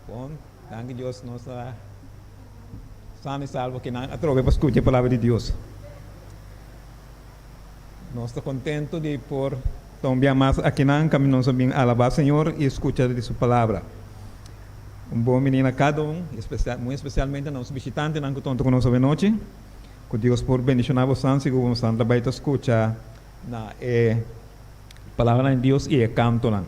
Bom, danke Deus, nossa sano e salvo que não atrove para escutar a palavra de Deus. Nós estamos contentos de por também mais aqui não caminhamos bem alabar o Senhor e escutar de sua palavra. Bom menino a cada muito especialmente nossos visitantes que estão conosco hoje noite. Que Deus por bendicionar vocês e que vamos trabalhar para escutar na palavra de Deus e canto lá.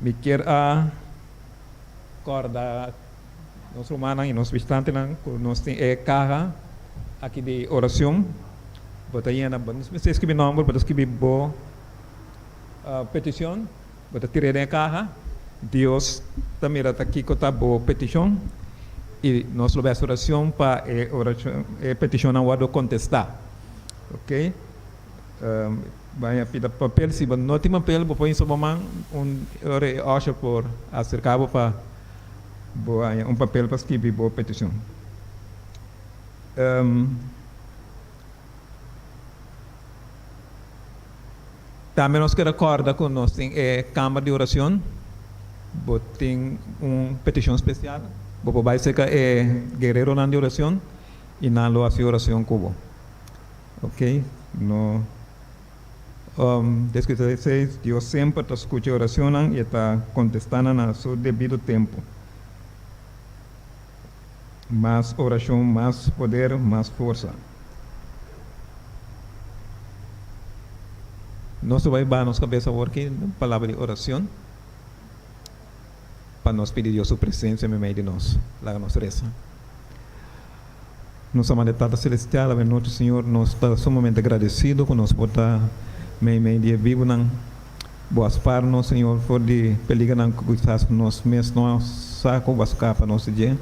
Me quero acordar nosso irmão e nossos visitantes que nós temos carga aqui de oração. Bota aí, você escreve número, bota escrever boa petição, bota tirar a carga. Deus também está aqui com a boa petição. E nós levamos oração para a petição não vai contestar. Ok? Vai a pedir papel, se não tem papel, vou pôr em sua mão acho por acercar para papel para escrever boa petição. Também nós queremos acordar com nós tem câmara de oração, tem petição especial, vai ser guerreiro de oração e não lo hace oração como, ok? No, desde que 16, Deus sempre está escutando a oração e está contestando a seu devido tempo. Mais oração, mais poder, mais força. Nós vamos para nossa cabeça porque a palavra de oração para nós pedir Deus sua presença no meio de nós, lá nós reza. Nossa Mãe de Tata Celestial, a noite Senhor, nós estamos sumamente agradecidos por nós botar meio dia vivo não boas para nós Senhor, por de peliga não que quizás nós mesmos nós saco vascar para nós dia.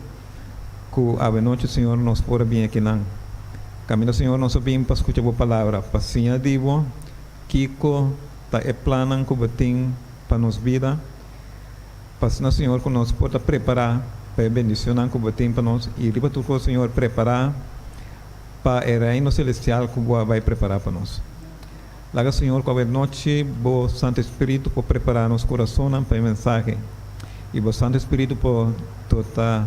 Que a noite Senhor nós por bem aqui não. Caminho Senhor nós bem para escutar a palavra, paciência divo. Kiko está plano que batem para nos vida, para o Senhor que nós pode preparar para a bendição que batem para nós e riba tudo o Senhor preparar para o reino celestial que vai preparar para nós. Lá Senhor que a noite o Santo Espírito para preparar nosso coração para a mensagem e o Santo Espírito para toda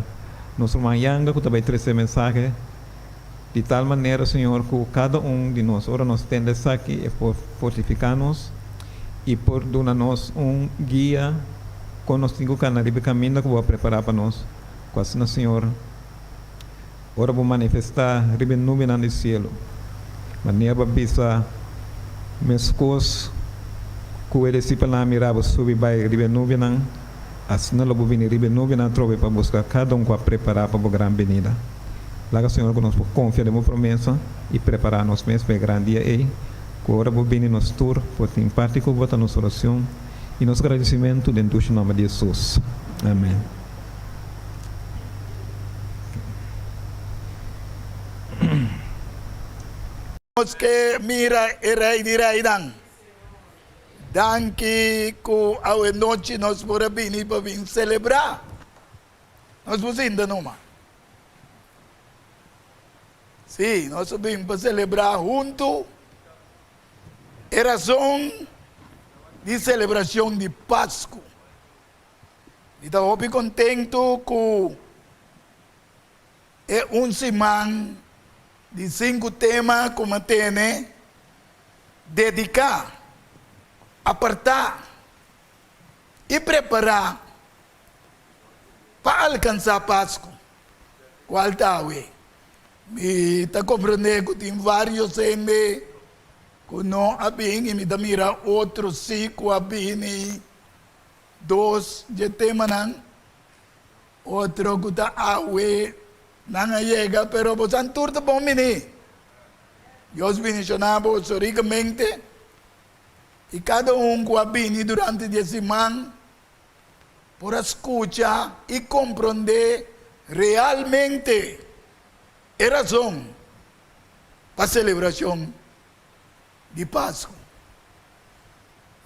nossa manhã que vai trazer mensagem. De tal maneira, Senhor, que cada de nós, ora nós temos aqui por fortificar-nos e por dar-nos guia com nós cinco canais de caminho que vai preparar para nós. Quase, Senhor, ora vou manifestar ribe nuvem no céu. Maneira para pensar, meus coisas, que o discípulo não mirava subir vai ribe nuvem, assim não vou vir ribe nuvem, não trove para buscar cada que vai preparar para a grande venida. Lá, Senhor, que nós confiar em promessa e preparar nós mesmos para o grande dia aí. Que agora vou vir em nosso tour, por ter parte com a nossa oração e nosso agradecimento dentro do nome de Jesus. Amém. Nós que mira e rei de rei dan que a noite nós por vir para vir celebrar. Nós vamos ainda numa. Sim, nós subimos para celebrar junto a razão de celebração de Páscoa. E estou muito contento que é semana de 5 temas como tem dedicar, apartar e preparar para alcançar a Páscoa. Qual está me está compreendendo que tem vários ende que não abin e me dá mira outros 5 abin 2 de tema não outro que está awe não chega pero você anturta bom mini Deus bendicionava ricamente e cada que abin durante a semana por escutar e compreender realmente a razão para a celebração de Páscoa.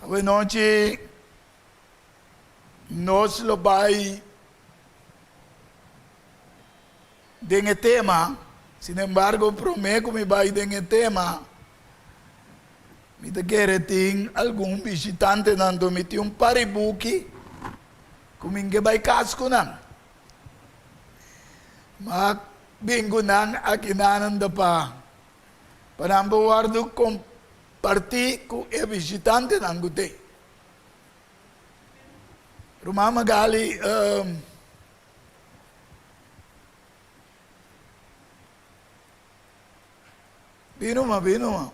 A noite nós vamos dar tema, sin embargo, prometo que vai dar tema Mi te quiere ting algún visitante nando miti un paribuki kuminge bay kasko nang. Mak bingo nang akinanan da pa. Panambawardo comparti ku e visitante nang gute. Rumama gali Binuma.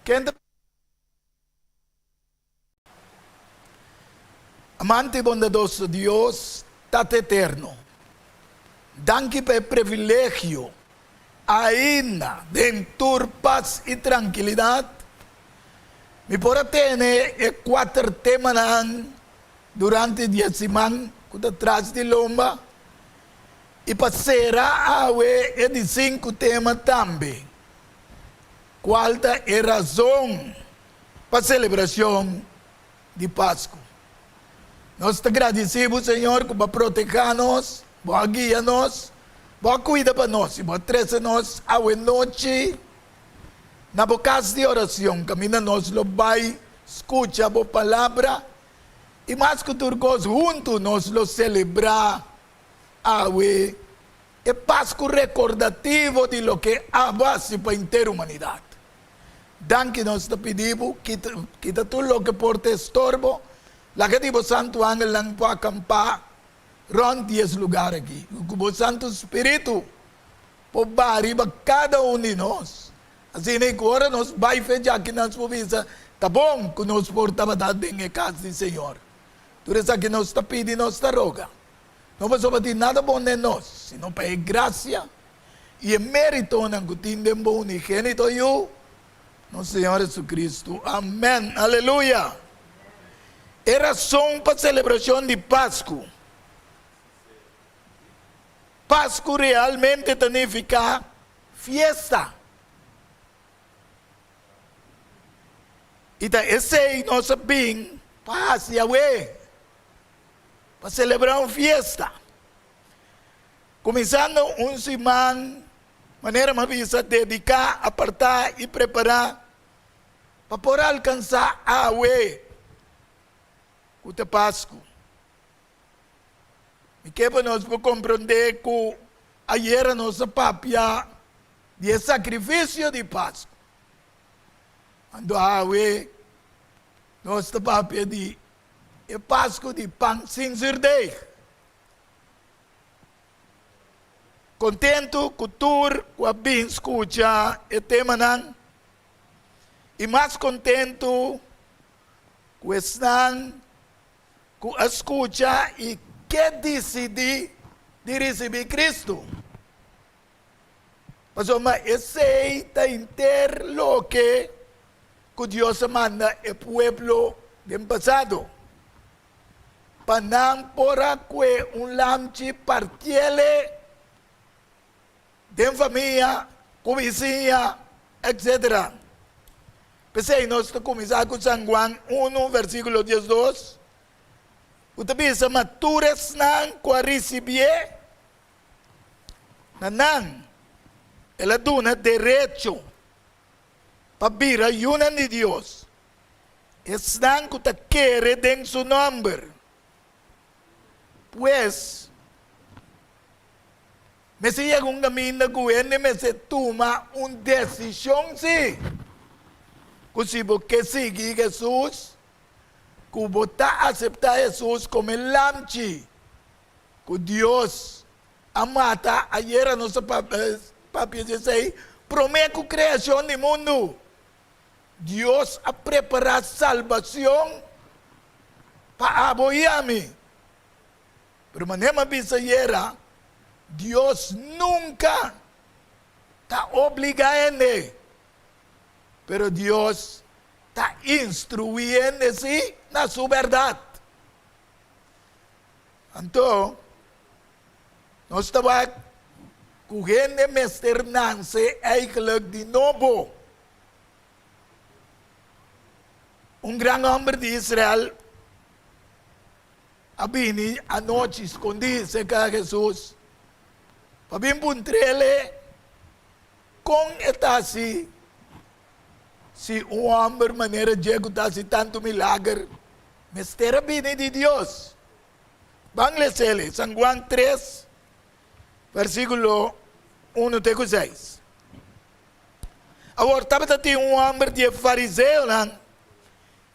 Kenda amante bondadoso Dios, Tate eterno, danke per privilegio, ainda dentro paz y tranquilidad, mi por tener cuatro temas durante 10 semanas, que atrás de lomba, e passerà a e di 5 temas também. Quarta é razão para a celebração de Páscoa. Nós te agradecemos, Senhor, que vai proteger-nos, vai guiar-nos, vai cuidar para nós, vai trazer-nos a noite na boca de oração. Camina-nos, lo vai, escuta a palavra, e mais que turcos juntos nós lo celebrar é Páscoa recordativo de lo que há base para a inteira humanidade. Danke nós te pedimos, quita tudo lo que porta estorbo, la que tipo Santo Ángel lang po acampar, ron 10 lugares aqui. O Santo Espírito, por bariba cada de nós. Assim, agora nós vai fechar aqui nas províncias, tá bom que nós portamos dentro da casa do Senhor. Tudo isso que nós está pedindo, nós está roga. Não vai somente nada bom de nós, senão para a graça e o mérito na cutinha bom unigênito eu, nosso Senhor Jesus Cristo. Amém. Aleluia. É razão para a celebração de Páscoa. Páscoa realmente significa fiesta. Então, esse é nosso bem, paz, Yahweh, para celebrar uma fiesta. Começando semana, maneira mais dedicar, apartar e preparar para poder alcançar a Yahweh, o de Páscoa. E que para nós compreender que ayer a nossa papia de sacrifício de Páscoa. Ando a Yahweh, nossa papia de Páscoa de pão sem cerdeira. Contento com tur, com a bem escuta e tema não. E mais contento com estar, com a escuta e que decidi de receber Cristo. Mas uma aceita inteiro lo que Deus manda o pueblo do passado. Para não pora que lamchi partiele de família, com vizinha, etc. Pensei, nós começamos com São Juan 1, versículo 12. O tabisa matures nang kwa receber nanang ela duna derecho para vir a ayuda de Dios. Están que te quiere en su nombre. Pues, me sigue un camino que me se toma una decisión, sí. Que sigue Jesús, que vota aceptar Jesús como el lamchi, que Dios amata ayer a nuestro papi dice, promete la creación del mundo. Dios ha preparado salvación para apoyarme. Pero manera bizarra, Dios nunca está obligando, pero Dios está instruyendo sí na su verdad. Entonces, nós estamos correndo mesternança eigenlijk de novo. Gran homem de Israel a noite escondido-se com Jesus Pabimpuntrele, kung etasi, si um homem maneira Diego tasi tanto milagre, mistera bini de Dios. Banglesele, San Juan 3, versículo 1-6. Agora, estava tinha homem de fariseu,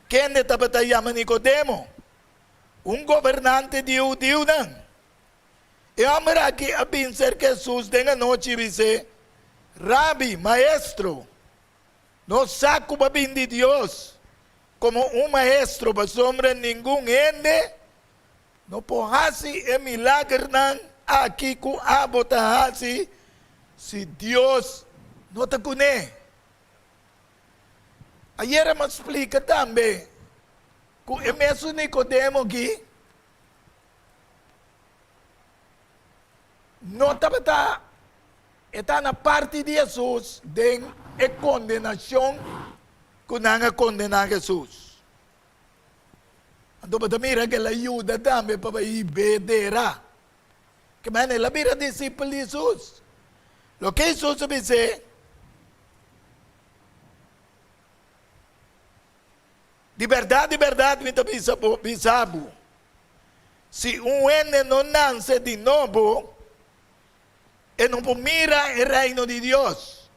quem estava chamando Nicodemo, governante de judeu, e homem aqui a pensar que Jesus denga noite disse, Rabi, maestro, no saco para de Dios, como maestro, para sombra nenhum ende, no pohasi e milagre aqui com a botahasi, se Deus não te conhece. Ayer me explica também, que o mesmo Nicodemo aqui, não está na parte de Jesus, de a condenação que não condenar Jesus. Então, para mira que ela ajuda também para ibedera. Que man, ela mira discípulo de Jesus. Lo que Jesus disse, de verdade, me bisabo. Se ene não nasce de novo, e não mira o reino de Deus.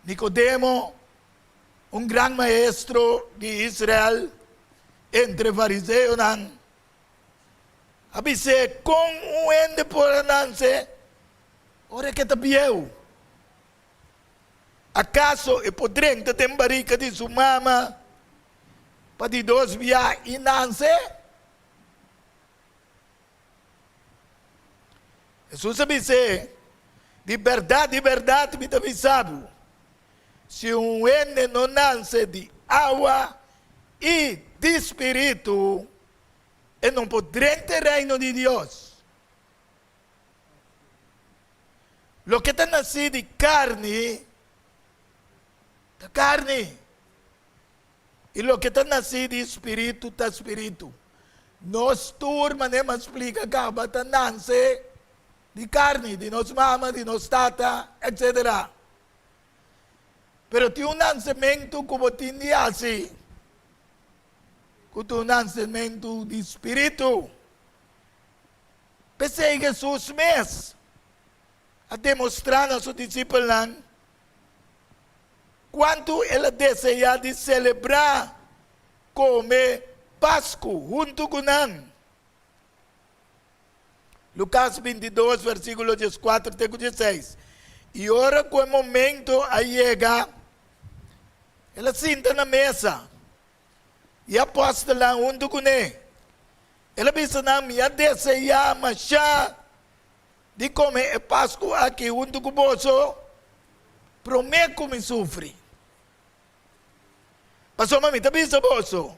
Nicodemo, grande maestro de Israel, entre fariseus, disse, com ende por nasce, ora que te viu. Acaso e podrente tem barica de sua mama, para de dois via e nasce? Jesus disse, de verdade, me avisado, se ene não nasce de água e de espírito, e não poderá ter reino de Deus. Lo que está nascido de carne, da carne. E lo que está nascido de espírito, da espírito. Nós turma nem me explica que está nasce de carne, de nos mama, de nos tata, etc. Pero tem nascimento como tinha assim, com nascimento de espírito. Pensei que Jesus mesmo, a demonstrar a seus discípulos, quanto ele deseja de celebrar, comer Páscoa junto com nós. Lucas 22, versículo 14 até 16. E ora que o momento a chegar, ela senta na mesa. E aposta lá junto com ele. Ela disse na minha deseja marchar de comer Páscoa aqui junto com o bolso. Prometo que me sofre. Pastor, mami, te disse bolso.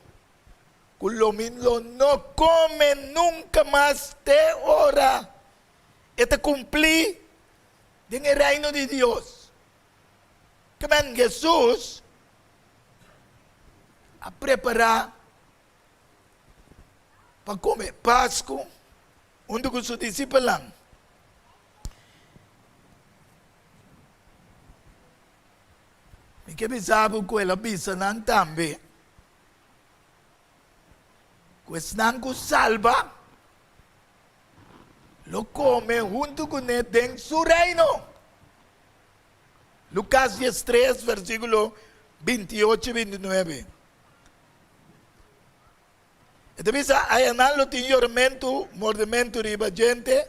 Culomino no come nunca más te hora. Este cumplir en el reino de Dios. Que man Jesús a preparar para comer Páscoa junto con sus discípulos. E que pensava que ela pensa também. Questão salva, lo come junto com ele em seu reino. Lucas 13, versículo 28 e 29. Então, aí não tem mordimento riba gente,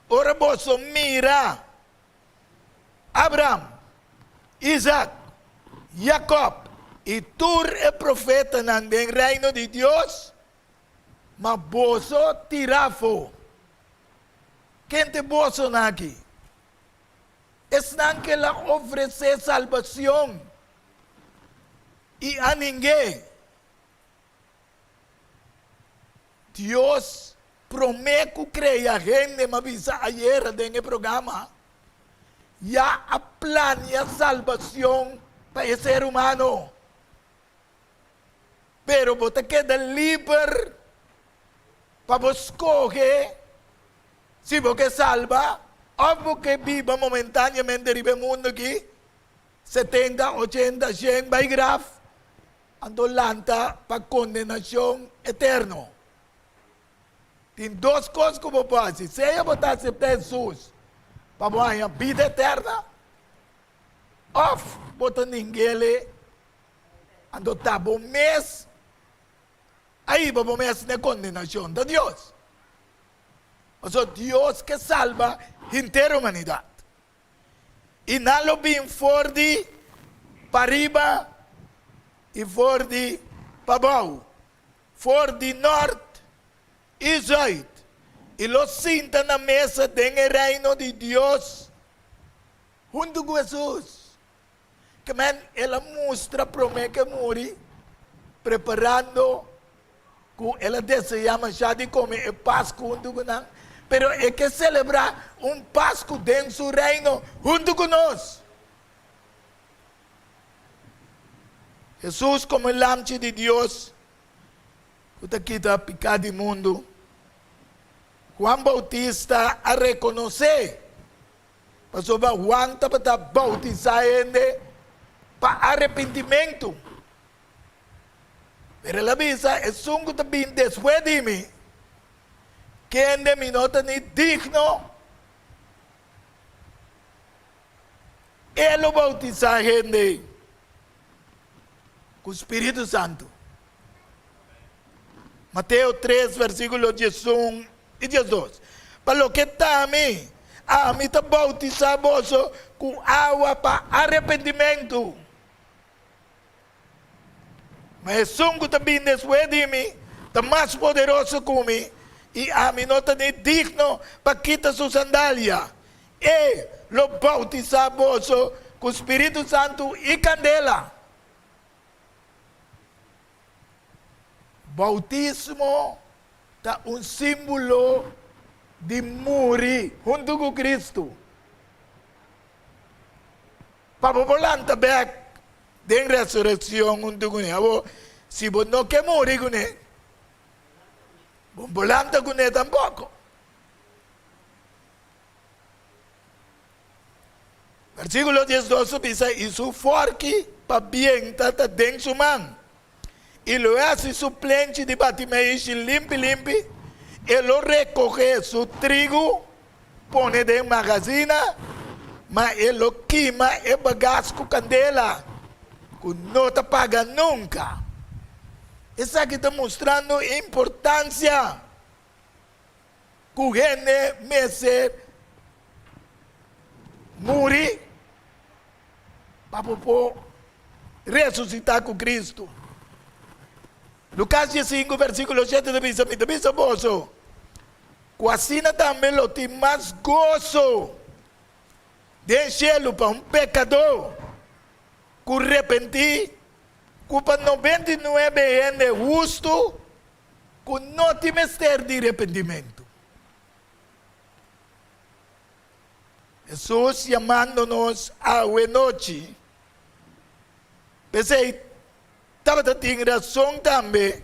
ora vos mira, Abraham, Isaac, Jacob, e tu é profeta no reino de Deus, mas boso tirafo. Quem te boso aqui? É que ela oferece salvação e a ninguém. Deus promete criar a gente, me avisa ayer nesse programa, já a planeia salvação para o ser humano. Pero você queda livre para escolher Si porque salva, o porque viva momentáneamente en el mundo aquí, 70, 80, 100, by graph, ando lanta para condenación eterna. Tem duas coisas que você pode fazer. Se você aceitar Jesus para ganhar vida eterna, ou você ninguém ando tá bom mês, aí você mês na condenação de Deus. Mas o Deus que salva inteira a humanidade. E não lo bem for de para riba e for de para baixo, for de norte e sul. E lo sinta na mesa do reino de Deus junto com Jesus. Que ela mostra promete que morre preparando que ela deseja já de comer a Páscoa junto com nós. Pero é que celebrar Páscoa dentro do seu reino junto conosco. Jesus como lampe de Deus, que quita o pecado do mundo. Juan Bautista a reconhecer, pastor Juan estava bautizando para arrependimento. Pero la visa es un que también después de mí, que de mi nota ni digno, él lo bautiza gente con Espíritu Santo. Mateo 3, versículos 11 y 12. Para lo que está a mí te bautizamos con agua para arrepentimiento. Mas Jesús também después de mim, está mais poderoso que mim, e a mim não está nem digno para quitar sua sandália. E lo bautizamos com o Espírito Santo e candela. Bautismo está símbolo de morrer junto com Cristo. Para volante back de resurrección junto con él. Si vos no querés morir con él, vos volante con él tampoco. Versículo 12 dice, y su forque pavienta dentro de su mano. Y lo hace su plancha de batimento limpi, y lo recoge su trigo, pone de magazina, mas él lo quema y bagazo con candela. Que não te paga nunca. Isso aqui está mostrando a importância que o gente merece morrer para poder ressuscitar com Cristo. Lucas 5, versículo 7 diz moço, assim também lo tem mais gozo de cielo para pecador que arrepentir, que para 99 anos justo, que não tem mistério de arrependimento. Jesus chamando-nos à noite. Pensei, estava tendo razão também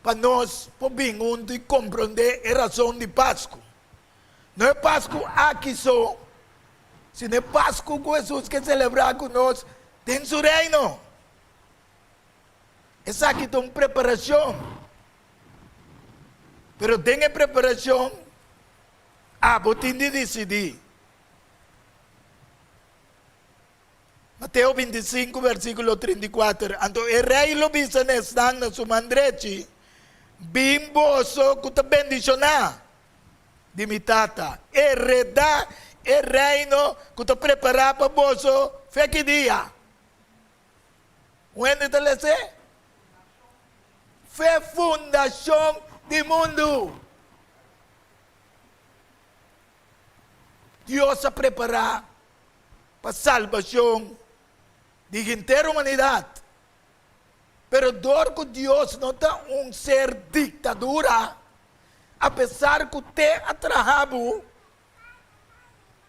para nós poder juntos e compreender a razão de Páscoa. Não é Páscoa aqui só, se não é Páscoa com Jesus que celebrar conosco, tem seu reino. Essa aqui é uma preparação. Mas tem a preparação, você tem de decidir. Mateo 25, versículo 34. Então, o rei lo visa nestan na sua mandreche, bimboso que te bendicionar. De mi tata, heredar el reino que te prepara para vos, fe que día. ¿Cuándo te le sé? Fe fundación del mundo. Dios ha preparado para salvación de la entera humanidad. Pero dor que Dios no está un ser dictadura, a pesar que usted ha trabajado,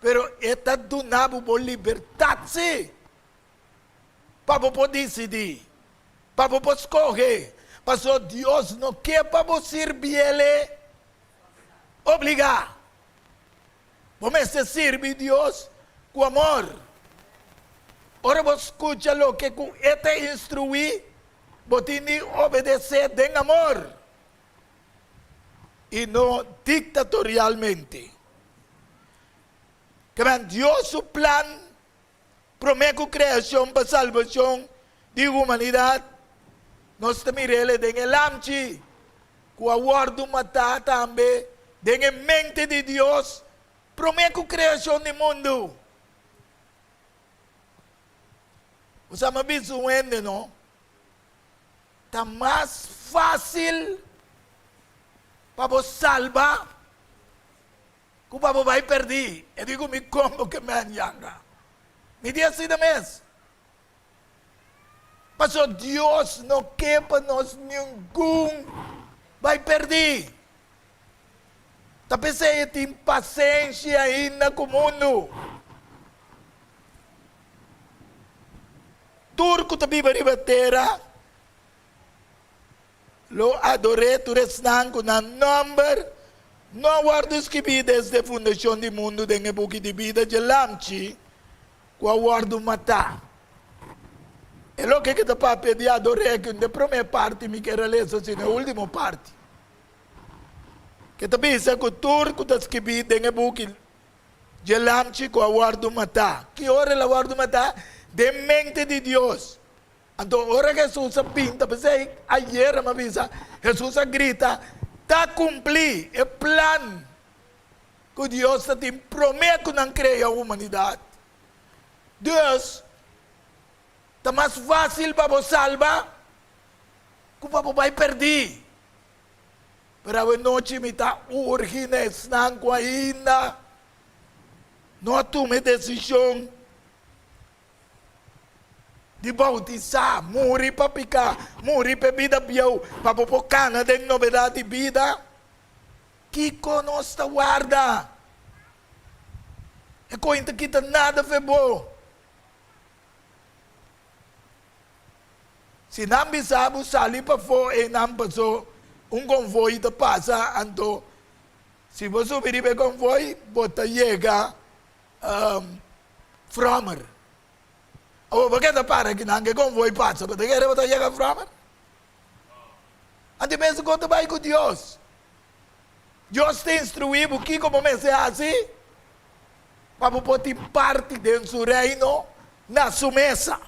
pero está donado por libertad, sí. Para poder decidir, para poder escoger. Pastor, Dios no quiere para vos servirle obligar. Vamos se sirve Dios con amor. Ahora vos escucha lo que con este instruí, vos tienes que obedecer en amor y no dictatorialmente. Que Dios su plan promete creación para salvación de humanidad. Nós mirele en el amchi, que aguardo matar también, en el mente de Dios, promete creación del mundo. Você me visto não? Está mais fácil para você salvar que para você vai perder. Eu digo, me como que me anhanga. Me diz assim mesmo. Mas Deus não quer para nós nenhum vai perder. Talvez você tem paciência ainda com o mundo. Turco tabi baribatera lo adoré tu resnan con un number no guardo que desde fundación del mundo de buki de vida de lamchi qua guardo mata e lo que te pape di adoré que de prima parte mi che releso sin ultimo parte che te bisa con turco tas que de buki de lamchi qua guardo mata que ora la guardo mata de mente de Dios. Então, ora Jesus pinta, pensei, ayer me avisa, Jesus grita, está cumprir o plano que Deus te promete que não cria a humanidade. Deus, está mais fácil para você salvar que para você vai perder. Para a noite me está urgindo, não ainda, não tome decisão de bautizar, morrer para picar, morrer para vida biau, para popocana de novidade de vida, que conosco guarda. E coisa que nada foi bom. Se não bisabo sair para fora e não passou, convoio te passa, então, se você subir para convoio, você chega Fromer. Oh, perché da pare che anche con voi pazzo, perché era per tagliare a frama? Anche penso che vai con Dios. Dios te instruì, perché come me sei assim, para poter parte del suo reino na sua mesa.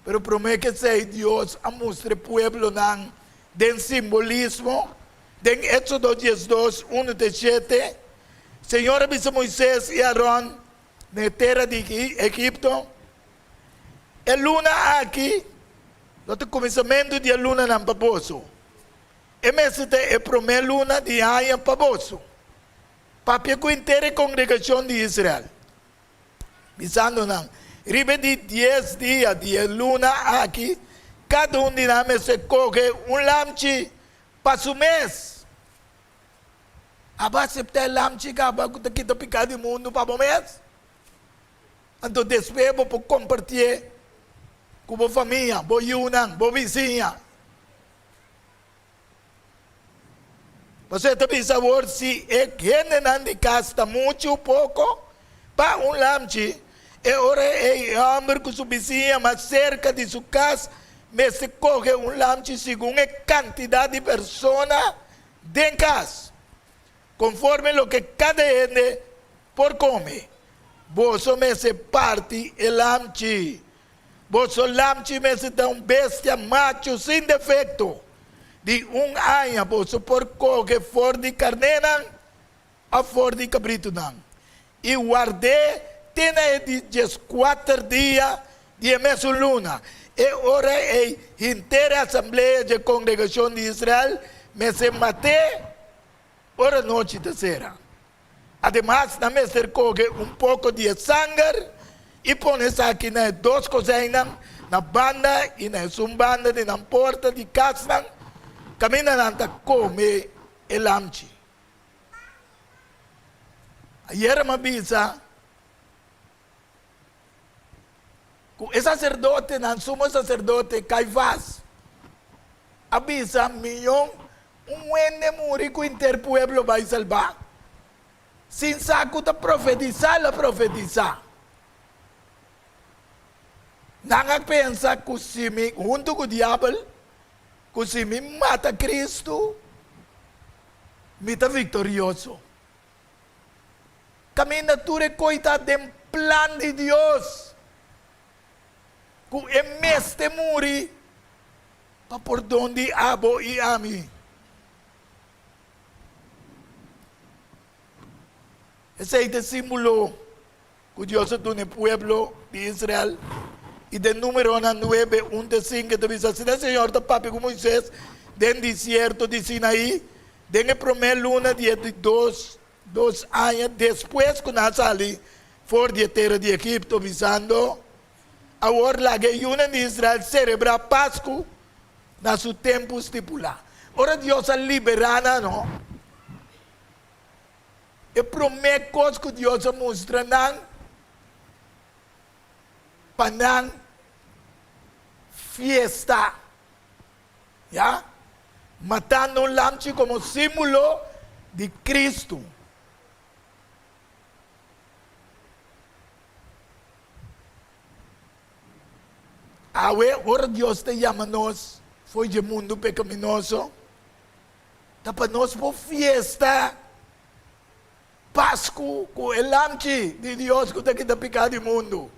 Pero promete que sei Dios a mostrar pueblo nan den simbolismo, den Éxodo 12, 1-7, Senhor avisa Moisés e Arão na terra de Egipto, a luna aqui, no começamento da luna não paposo. E mesmo é a primeira luna de ano paposo. Para a inteira congregação de Israel. Pensando não, ribe de 10 dias de luna aqui, cada de nós se coge lamchi para o mês. Aba septe lamchi ka ba kita picar do mundo para o mês. Então, depois, vou compartilhar com a família, com a Yunan, com a vizinha. Você também sabe se é gente não de casa está muito ou pouco, para lamchi, é hora é hambre com sua vizinha, mas cerca de sua casa, mas se coge lamchi segundo a quantidade de pessoas dentro de casa, conforme o que cada gente por comer. Vos me se parte el lamchi. Vos lamchi me se da bestia macho sin defecto. De año, vos por coge for de carnena a for de cabrito nan. E guardé, tiene de 4 dias de mes luna. E ora a inteira assembleia de congregação de Israel me se maté, ora noite terceira. Además, na mesa coge pouco de sangue e põe aqui nas 2 cozinhas, na banda e na zumbanda, e na porta de casa, caminha nanta come e lamchi. Ayer me avisa, o sacerdote, não sumo sacerdote, Caifás, avisa milhão un wende muri que interpueblo vai salvar. Sin saco da profetizar, la profetizar. Nanga pensa que se me, junto com o diabo, que se me mata Cristo, me está vitorioso. Também natura coita de plan de Deus. Que é mestre muri para por donde abo e ami. Esse é o símbolo que Deus tem no pueblo de Israel. E de número 9, 1-5, te dice así, el Señor te papi con Moisés, del desierto de Sinaí, de la primera luna de 2 años, después que salí por de tierra de Egipto, visando, ahora la ayuna de Israel celebra Pascua en su tiempo estipulado. Ahora Dios ha liberado, ¿no? Y promete cosas que Dios ha mostrado, para fiesta, ¿ya? Matando un lamchi como símbolo de Cristo. Ahora Dios te llama nos, foi de mundo pecaminoso, tá para nós por fiesta, Páscoa, com o lamchi de Deus que está aqui da pecado do mundo.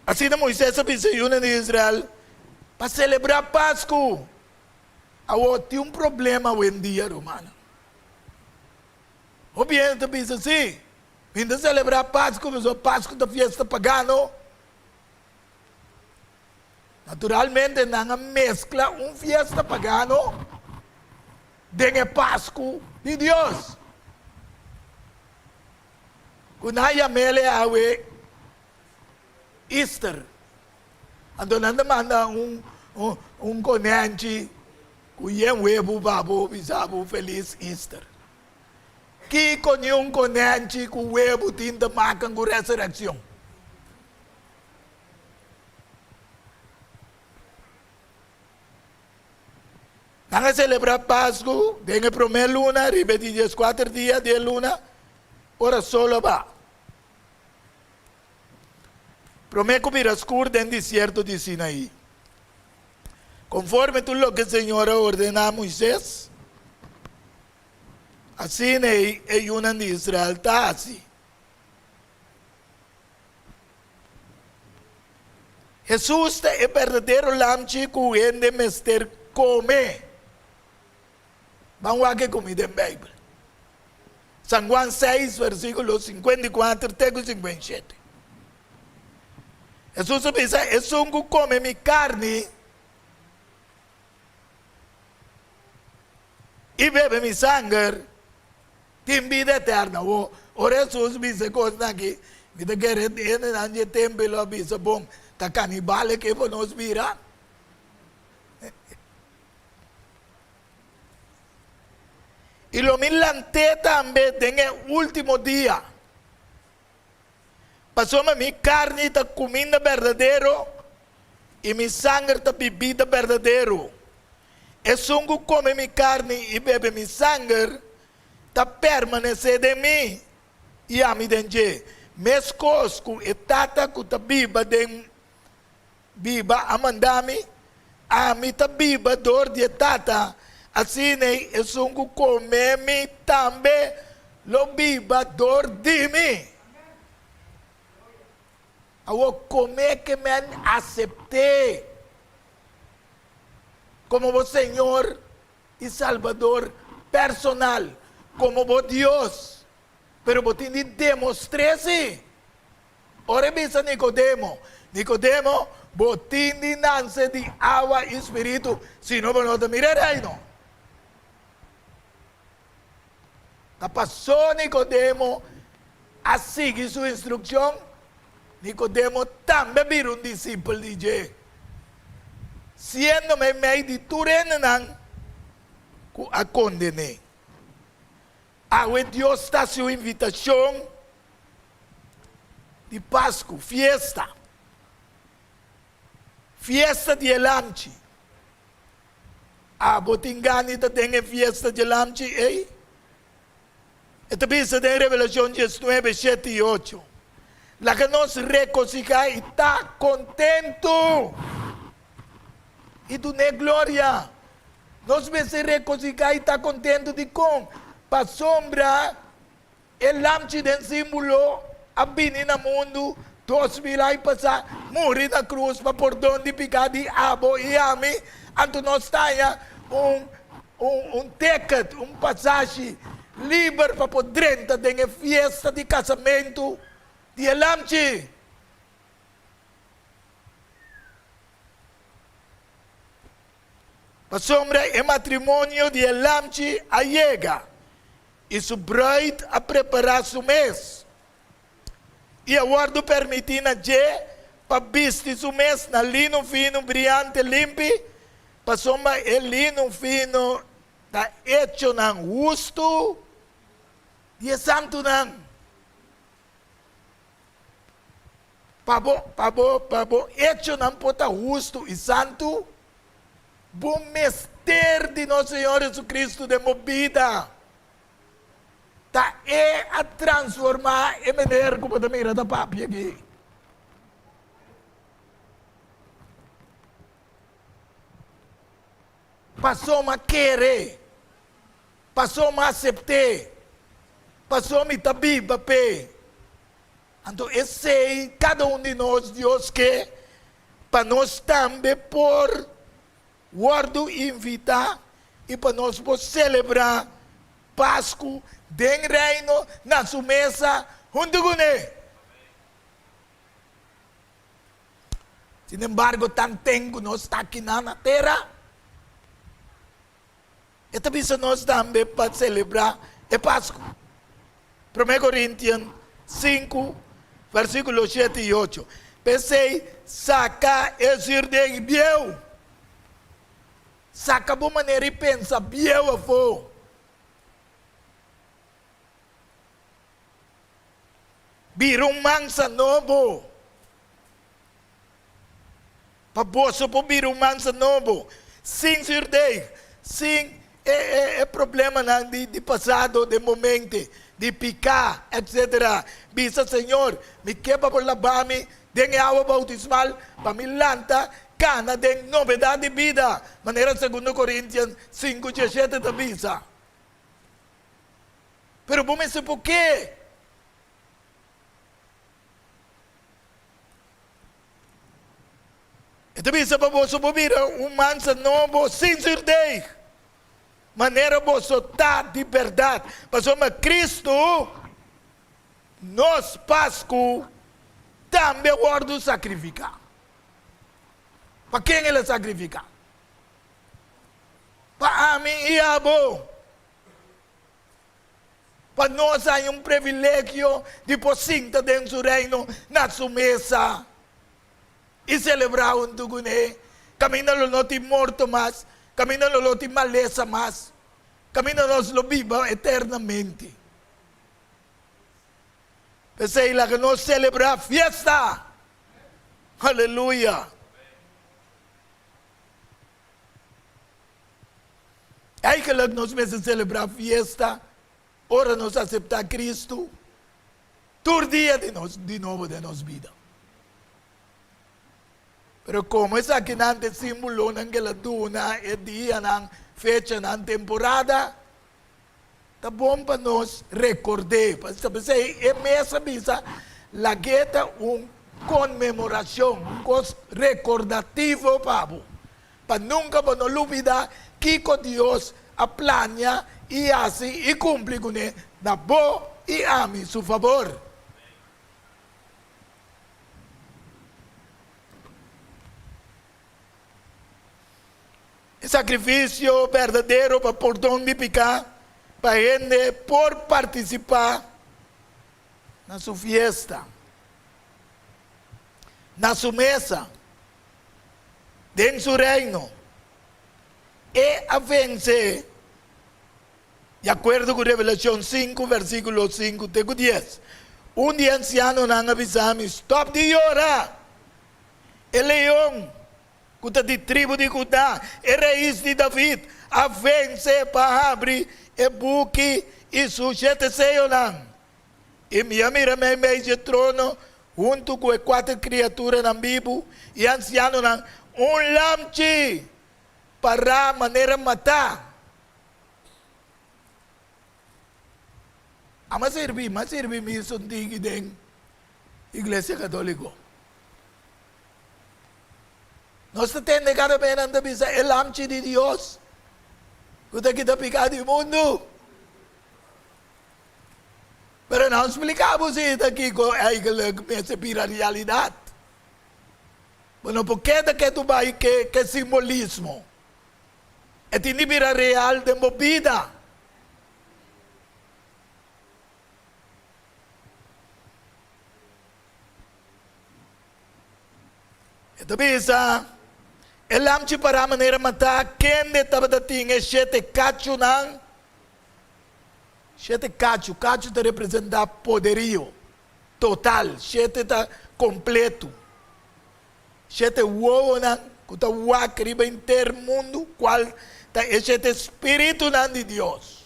Assim Moisés avisou de Israel para celebrar Páscoa. Agora tem um problema hoje em dia, romano. O bem, tu pensa assim, vindo celebrar Páscoa, mas a Páscoa da festa pagano. Naturalmente, não mescla festa pagano com a Páscoa de Deus. Quando há mele awe Easter. Ando nanda manda conente cuyen webo babo bisabo feliz Easter. Que conhece conente cu webo tinta makan cu resurrección. Nanga celebrar Páscoa, dengue primeira luna, ripeti 4 dias de luna, ora solo va. Prometo mirascur del desierto de Sinaí. Conforme tú lo que el Señor ordena a Moisés, así en el de Israel está así. Jesús es el verdadero lamchi que de mester come. Vamos a que comida en la Biblia. San Juan 6, versículos 54 y 57. Jesús dice, es un que come mi carne y bebe mi sangre, tiene vida eterna. Ahora Jesús dice cosas aquí, mira que en el templo dice, bom, ta canibales que nos miran. Y lo milante también en el último día. Pasó mi carne está comida verdadero y mi sangre está bebida verdadero. Es un que come mi carne y bebe mi sangre, está permanece de mí y a mí de mes cosco e tata que está viva a mandami, a mí está viva dor de tata, así es un que come mi también lo viva dor de mí. Agora, como é que me aceptei como o Senhor e Salvador personal, como o Deus, pero vos tenés que demostrarse. Ora bisa Nicodemo, vos tenés que nacer de agua e espírito, si no, vos no te mirarás, no. Passou Nicodemo a seguir sua instrução. Nicodemo también vira un discípulo de Jesús. Siendo medio de turenan a condené. Ahora Dios está su invitación de Pascua, fiesta. Fiesta de Elamchi. abo tingani ta tenga fiesta de lamchi ei. Ito bisa de Revelación 19, 7 y 8. La que nos reconcilia y está contento. E tu ne glória. Nós vamos se reconciliar e está contente de com. Para sombra, o lamchi den símbolo, a bini na mundo, 2000 anos passar, morrer na cruz para perdão de pecado de abo e ame. Então nós temos ticket, passagem livre para poder entrar na festa de casamento de lamchi. A sombra é matrimônio de lamchi a chega e su bride a preparar su mês. E agora permitindo a para vestir su mês na lino fino, brilhante, limpo. Para sombra é lino fino, está hecho ng gusto e santo ng. Pabo, hecho ng pota gusto e santo. Bom mestre de nosso Senhor Jesus Cristo de movida. Tá a transformar e maneira como da mira da papi aqui. Passou a querer. Passou a aceitar. Passou a tabi papé. Então, esse cada de nós, Deus quer, para nós também por guardo invitar e para nós celebrar Páscoa den reino na sua mesa junto com ele. Sin embargo, tanto tempo nós está aqui na terra. E também nós também para celebrar a Páscoa. 1 Coríntios 5, versículos 7 e 8. Pensei, saca esse de biel. Saca boa maneira e pensa, biel a for. Birong mansa novo. Paboso po birong mansa novo. Sim, surdei. Sim, é problema de passado, de momento, de picar, etc. Bisa, Senhor, me quebra por lavar-me, den água bautismal, para me lanta, cana, den novidade de vida. Maneira 2 Coríntios 5, 17 da bisa. Pero vamos ver por quê? Então, bisa para você ouvir mansa novo, sem surdei. Maneira você tá de verdade. Mas o Cristo, nos Páscoa, também guarda sacrificar. Para quem ele sacrifica? Para mim e a abo. Para nós há privilégio de posinta dentro do reino, na sua mesa. E celebrar junto com ele. Caminhando não te morto mais. Caminhando não te maleza mais. Caminhando não viva eternamente. Pensei lá que nós celebrar fiesta. Aleluia. Aí que nós vamos celebrar fiesta. Ora nós aceitar Cristo. Todo dia de novo de nossa vida. Pero como essa aqui não é símbolo ng galaduna, é dia ng fecha ng temporada, tá bom para nós recordar. Para saber, é mesa bisa, lagueta comemoração, coisa recordativo para nunca para não olvidar que Deus a plania e assim e cumpre com ele, na boa e ame su favor. Sacrifício verdadeiro para perdão de pecado, para gente por participar na sua fiesta, na sua mesa, dentro do seu reino, e a vencer, de acordo com Revelação 5, versículo 5 até 10. Dia anciano não avisamos, stop de orar, o leão, kuta di tribo de Judá, e raiz de David, a vence para abrir e buque e sujete seionan. E minha mira me meio de trono, junto com as 4 criaturas na Bíblia, e anciano nan, lamchi para maneira matar. Mas servi me sondig den Igreja Católica. Nós temos cada vez anda bisa el lamchi de Deus. Kuda kita picado do mundo. Pero não explicamos isso aqui com essa pira realidade. Bueno, porque é que tu vai que simbolismo? É de pira real de movida. Então, bisa, el lamchi para a maneira matar, quem de tabatating é 7 cacho nang. 7 cacho te representa poderio total, 7 está completo. 7 uovo nang, kuta wak riba inter mundo, qual está é 7 espírito nang de Deus.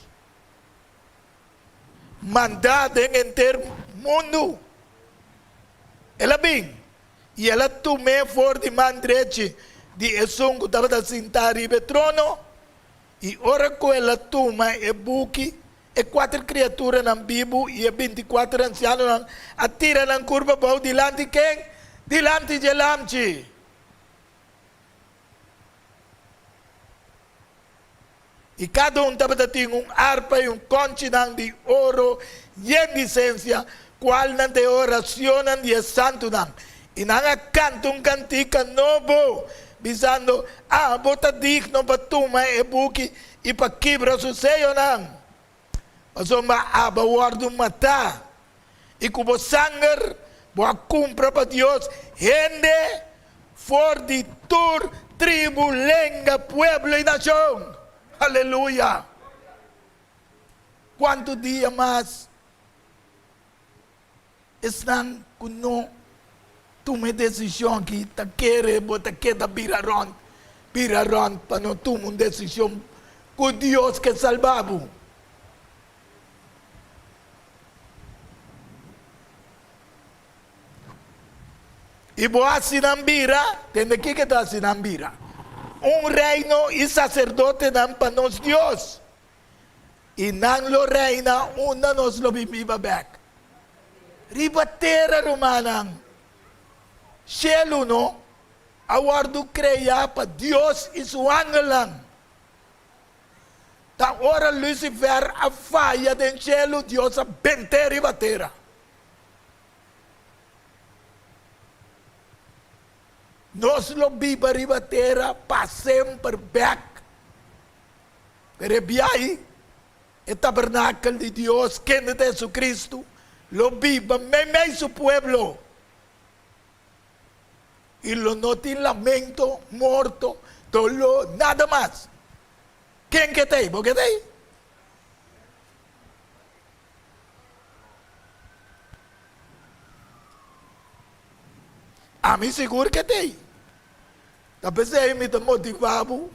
Mandado em inter mundo. Ela bem. E ela tomou for de mandrete de Esung, que estava a sentar riba trono. E ora que ela toma e buque, e 4 criaturas na Bíblia, e 24 ancianos atira na curva para dilante quem? Dilante de lamchi. E cada um estava a ter harpa e conche de ouro, e em licença, qual não tem oração de santo não. E não canta cantica novo, dizendo, bota digno para tomar e buque e para quebrar o seio não. Mas uma aba guarda matar. E como sangue, boa compra para Deus, rende, for de tur, tribo, lenga, pueblo e nação. Aleluia. Quanto dia mais estão conosco? Tome decisão que ta querer botar que da biraron para não tomar uma decisão com Deus que salvava. E boa sinambira, tem que está sinambira. Reino e sacerdote não para nós Deus. E não lo reina, uma nós lo viva back. Ribatera romana. Cielo no, awardo creia para Deus e seu anjo lang. Ta ora Lucifer a falha do cielo, Deus a bentera e batera. Nós lo viva ribatera para sempre back. Pero biai, o tabernáculo de Deus, quem é Jesus Cristo, lo viva, me su pueblo. Y lo no tiene lamento, muerto, dolor, nada más. ¿Quién que te hay? ¿Por qué te hay? A mí seguro que te hay. Tapos aí me está motivado.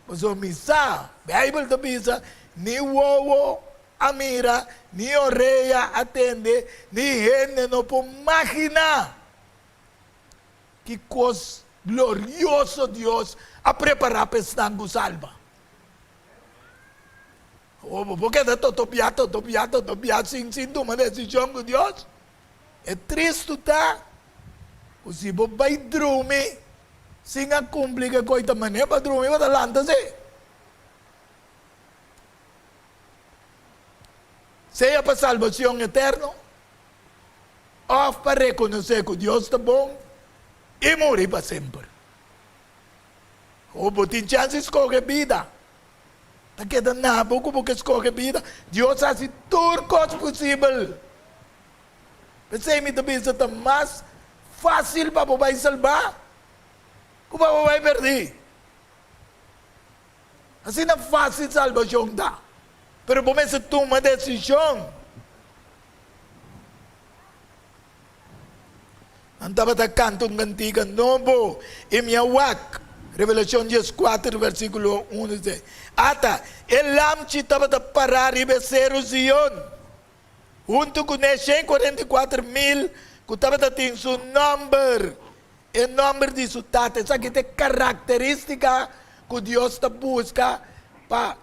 Mas o misa, a Bíblia está dizendo, ni uovo amira, ni orelha atende, ni gente não pode imaginar que coisa glorioso Deus a preparar para estar salva. Porque está topiado, sem tomar decisão com Deus. É triste, tá? Se você vai dormir, sem a cumprir a coisa maneira para dormir, vai lançar-se. Seja para salvação eterna, ou para reconhecer que Deus está bom, e morrer para sempre. Ou tem chance de escolher vida. Está quedando nada, porque escolher vida. Deus faz tudo coisa possível. Pensei-me também que está mais fácil para você salvar, que para você perder. Assim não é fácil salvação, dá. Pero você toma decisão. Ang dapat kantong kantikan novo imiawak. Revelación 14, versículo 1 dice, Ata, el lamchi dapat parari besero Zion. Junto con 144,000, que dapat ating su number. El nombre de su tata. Esa que es característica que Dios te busca para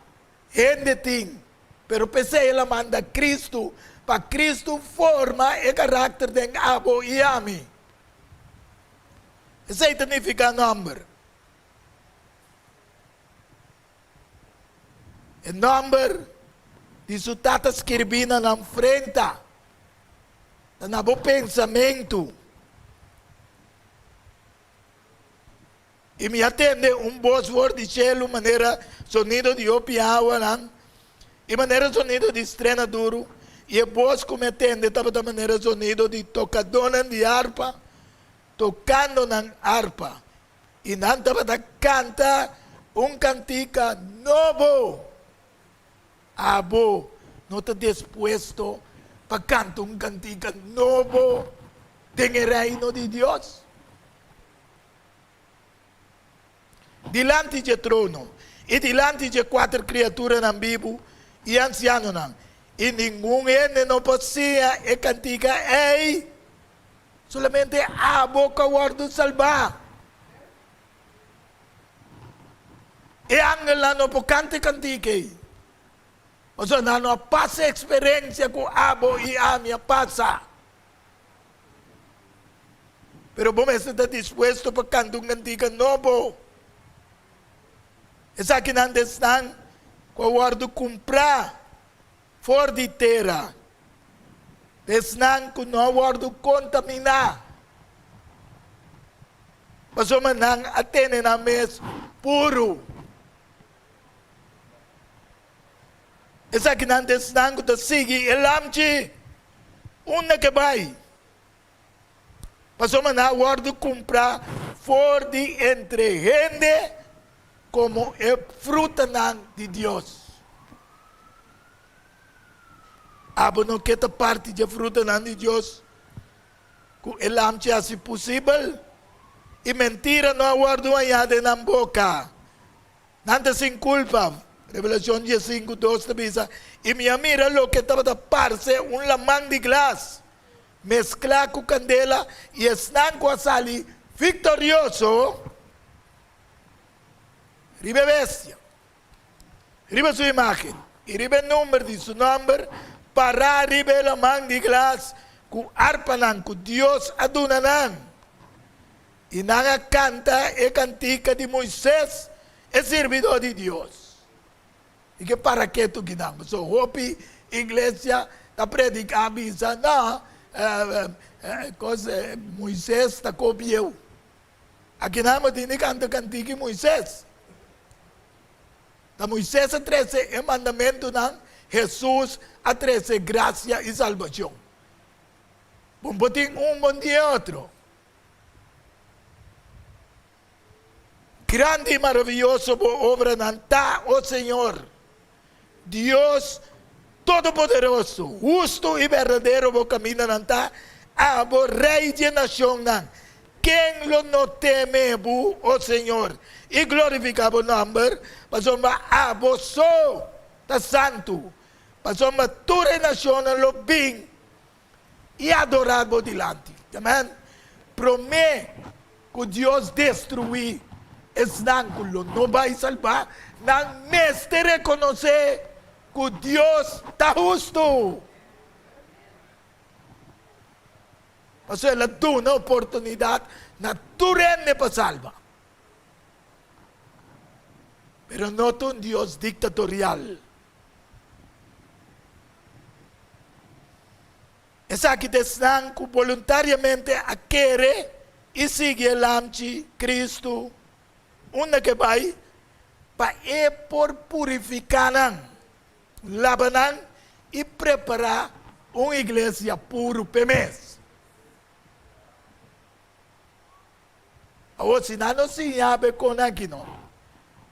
gente ting. Pero pese la manda Cristo, para Cristo forma el carácter de abo y ami. Ese significa nombre. El nombre de su tata escribina na frente. Na bo pensamento. E me atende voz de cielo, maneira sonido de opiawa, e maneira sonido de estrena duro, e a voz que me atende estava da maneira sonido de tocadona de harpa, tocando na harpa, e não estava da canta cantica novo. Abo, não está disposto para cantar cantica novo, tem o reino de Deus. Dilante de trono, e dilante de 4 criaturas na Bíblia, e anciano não. E nenhum ene não possia e cantiga ei, solamente a boca guardo salvar. E angela não pode cantar cantiga. O sea, não passa experiência com abo e a minha passa. Pero vamos estar disposto para cantar cantiga novo. Essa que não estão com o guardo comprar fora de terra. Estão com o guardo contaminar. Mas o manang atene na mes puro. Essa que não estão com o sige elamchi. Una que vai. Mas o manang guardo comprar fora de entre gente como é fruta de Deus. Abo não quer parte de fruta de Deus, que el amche assim possível, e mentira não aguardo añade na boca. Nada sem culpa. Revelación 15, 2 dice, e me mira lo que estava da parce lamang de glas, mezclar com candela, e estão com a sali victorioso. Ribe bestia, ribe sua imagem, e ribe número de seu nome, para ribe la mão de glas, com arpanan, com Deus adunanan. E nanga canta e cantica de Moisés, é servidor de Deus. E que para que tu guinamos? So, hopi, igreja, está predicando, não, Moisés está copiando. Aqui não tem canta cantica de Moisés. Da Moisés a 13 é mandamento não, Jesus a 13 graça e salvação. Bom, botem bom dia outro. Grande e maravilhoso obra não está o Senhor. Deus Todo-Poderoso, justo e verdadeiro o caminho não está. O Rei de nação não. Quem lo não teme, o Senhor, e glorifica o nome, mas o só da santo, mas o tua nação lo bem e adorar o dilante. Amém? Promete que Deus destruir esse ângulo, não vai salvar, não mestre reconhecer que Deus está justo. Mas ela dá uma oportunidade na turene para salvar. Pero não é um Deus dictatorial. Essa que estão que voluntariamente a querer e seguir o amchi Cristo, uma que vai para por purificar, lavar e preparar uma igreja puro para mês. Agora, se não se abre com aqui, não.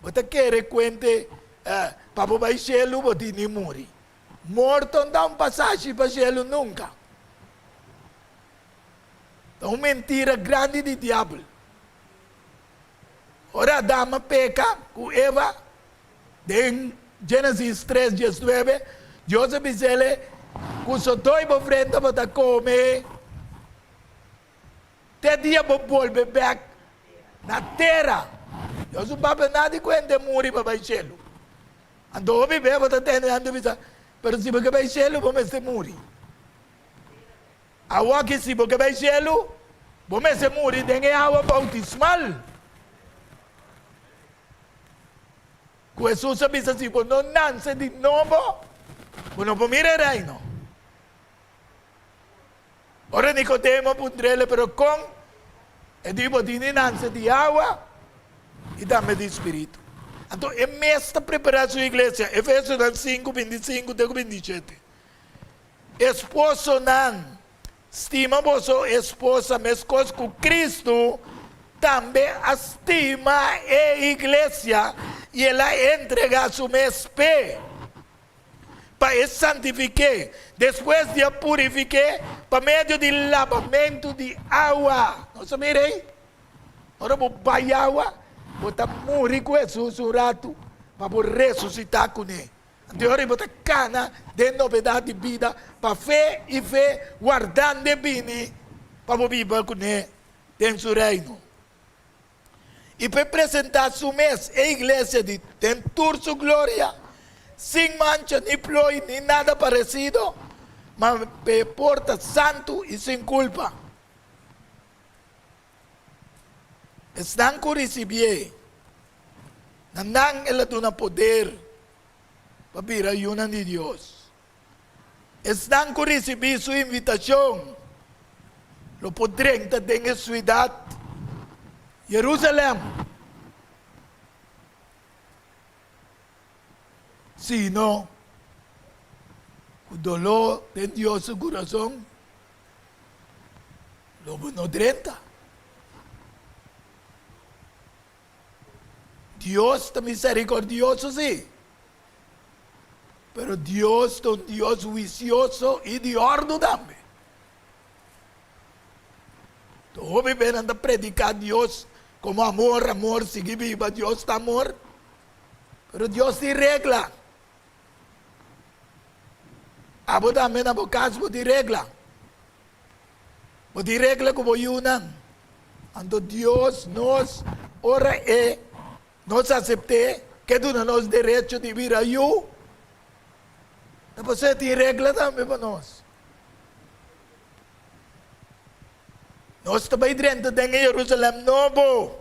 Você quer conte para o vai cielo, você nem morre. Morto não dá passagem para o cielo nunca. É uma mentira grande do diabo. Ora, Adão peca com Eva, em Gênesis 3, 19, Deus disse ele, com sua doiva frente para comer, até dia para voltar back na terra. Deus não vai nada quando morre para o céu. Então, o bebê vai ter ando bisa, pero se você vai ao céu, vamos se morrer. A que se você vai ao céu, vamos se morrer, tem água bautismal. Jesus sabe assim, quando não nasce de novo, não pode mirar reino. Ora Nicodemo pondrele pero com, e dico di nasce di água e também de espírito. Então, é mesmo preparar a sua igreja. Efésios 5, 25, 27. Esposo não estima vosso esposa, mas coisa com Cristo também estima a igreja e ela entrega su mespe para santificar, depois de purificar, por meio de lavamento de água. Não sabem? Ora, vou vai água, vou morrer com Jesus um rato, para ressuscitar com ele. Então, ora, vou cana de novidade de vida, para fé e fé, guardando de bem, para viver com ele, dentro do reino. E para apresentar su mês, a igreja de tentur sua glória, sem mancha, nem ploi, nem nada parecido, mas porta santo e sem culpa. Estão com receber, não ela dona poder para vir a ayunan de Deus. Estão com receber sua invitação, lo podrem ter em sua cidade, Jerusalém. Sino, o dolor de Deus no coração, logo no 30. Deus está misericordioso, sim. Pero Deus é um Deus vicioso e de ordem também. Todo bem anda predicar Deus como amor, amor, sigue viva, Deus está amor. Pero Deus te regla. Abo também na bocaso mo te regla. Mo te regla como yunan. Ando Deus nos ora nos acepte que tu nos derecho de vir a you. Depois te regla também para nós. Nós também dentro de Jerusalém novo,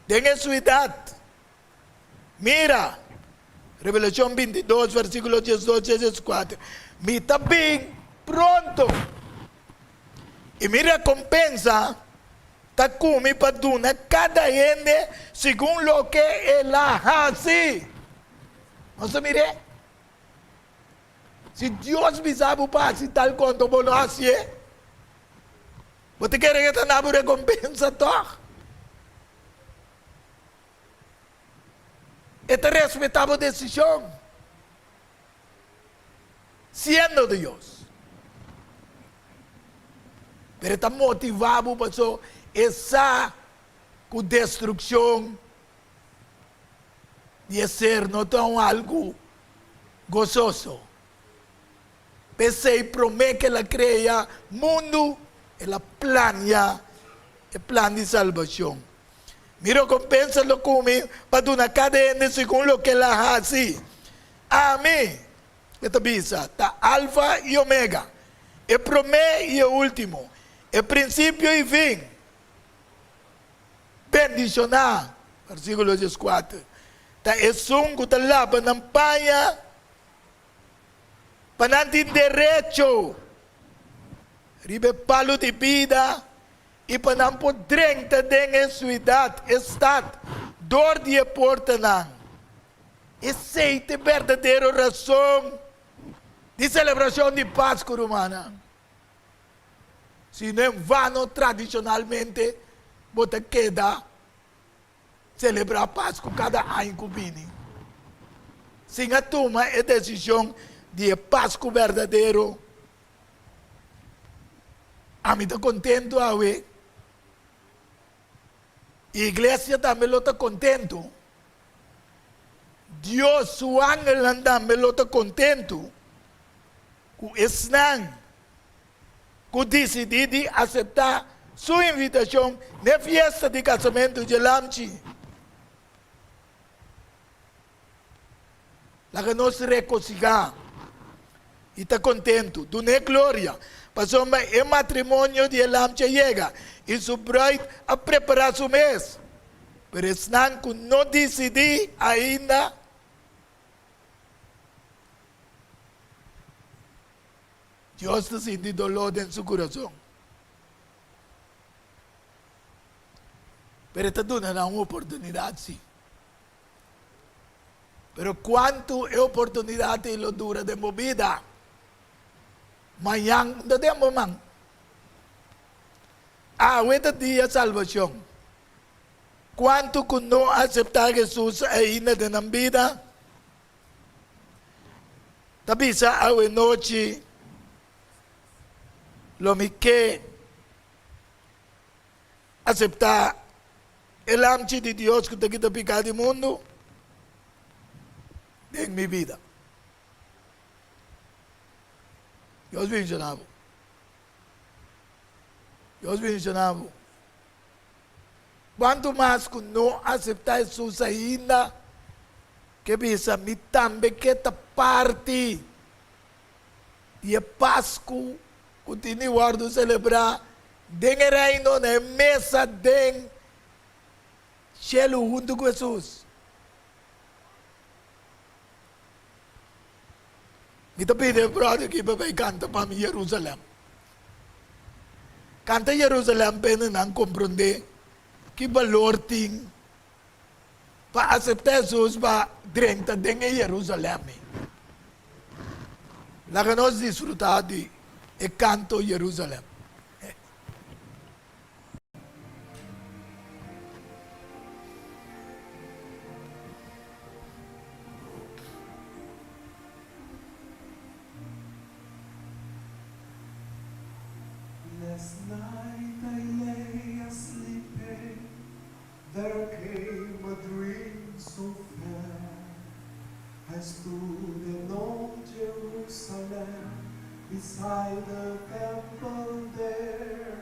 de cidade. Mira, Revelação 22, versículo 18 e 14. Me está bem pronto. E mi recompensa está come para dar cada gente segundo lo que ela hace. Não se mire? Se Deus me sabe para tal quanto vou fazer, você quer que tenha uma recompensa toch? Esta respetável decisão, sendo Deus, pero está motivado para essa destruição de ser não tão algo gozoso. Pensei, promete que ela cria mundo, ela plania o plano de salvação. Miro compensa lo come para dar cada gente segundo lo que ela hace. Amém. Esta bisa está alfa e omega, o primeiro e o último, o princípio e fim. Bendicionar, versículo 14. Está esung que lá para não paia, para não ter direito, ribe palo de vida, e para não poder ter em sua estado, dor de porta não. Essa é a verdadeira razão de celebração de Páscoa romana. Se não é vano tradicionalmente, você queda celebrar Páscoa cada ano que vem. Se não toma a decisão de Páscoa verdadeiro, a mim está contento a ver iglesia também lo está contento. Deus, su ángel também lo está contento. Que estão, que decidiram aceitar sua invitação na festa de casamento de Lamchi. Lá que nós reconciliar e está contente, dá glória. Passou o matrimônio de Lamchi chega e sua bride a preparar seu mês. Mas não decidi ainda. Deus está sentindo dolor em seu coração. Pero está dando uma oportunidade, sim. Pero quanto é oportunidade e lo dura de vida? Amanhã não temos man. Esta dia salvação. Quanto que não aceitar Jesus ainda na vida? Tabisa a noite. Lo me que aceitar el amor de Dios que te quita pecado del mundo en mi vida. Dios mencionaba. Dios mencionaba. Quanto mais que não aceitar Jesus ainda, que pensa, me também que esta parte de Páscoa continuar a celebrar den reino na mesa den cielo junto com Jesus. Me está pedindo brother que vai cantar para mim Jerusalém. Canta Jerusalém para não compreender que valor tem para aceitar Jesus para dentro de Jerusalém. Lá que nós desfrutar de e canto Jerusalém. Last night I lay asleep, there came a dream so fair. I stood in old Jerusalem, beside the temple there.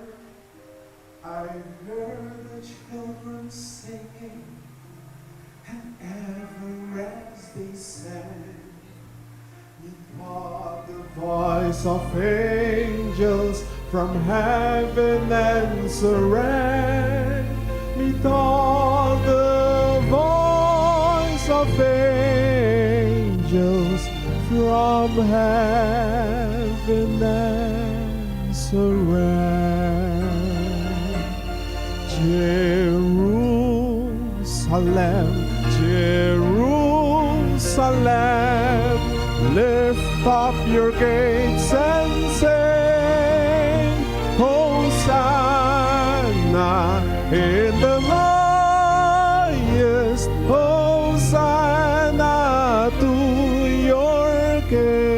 I heard the children singing, and ever as they sang, methought the voice of angels from heaven answering. Methought the voice of angels from heaven answering. Jerusalem, Jerusalem, lift up your gates and sing, Hosanna in the highest, Hosanna to your King.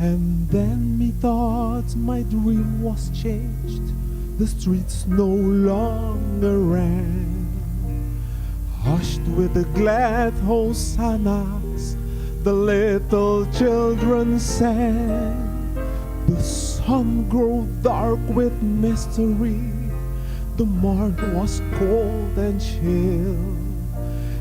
And then methought my dream was changed. The streets no longer rang, hushed with the glad hosannas, the little children sang. The sun grew dark with mystery, the morn was cold and chill,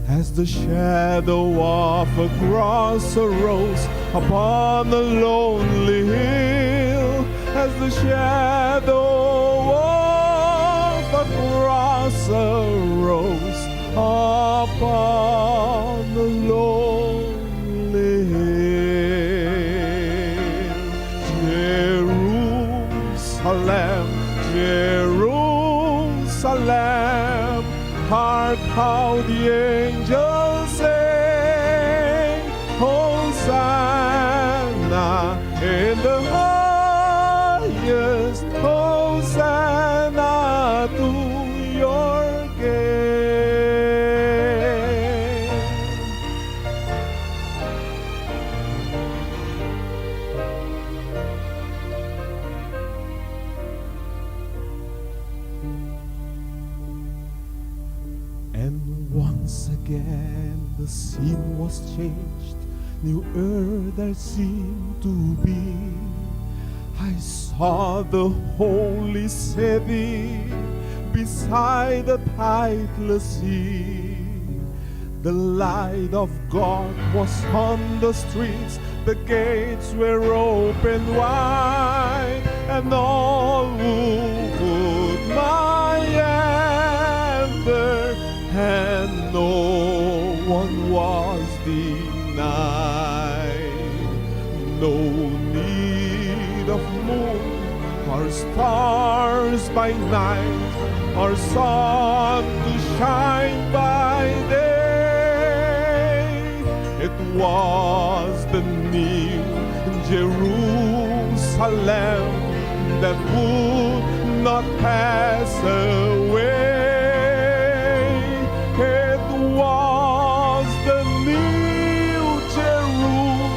as the shadow of a cross arose upon the lonely hill, as the shadow of a cross arose upon the lonely hill. Jerusalem, Jerusalem, hark how the angels sing, Hosanna in the highest, Hosanna to your King. Once again the scene was changed, new earth there seemed to be. I saw the holy city beside the tideless sea. The light of God was on the streets, the gates were open wide, and all who would might enter, and no one was denied. No need of moon or stars by night, or sun to shine by day. It was the new Jerusalem that would not pass away. It was the new Jerusalem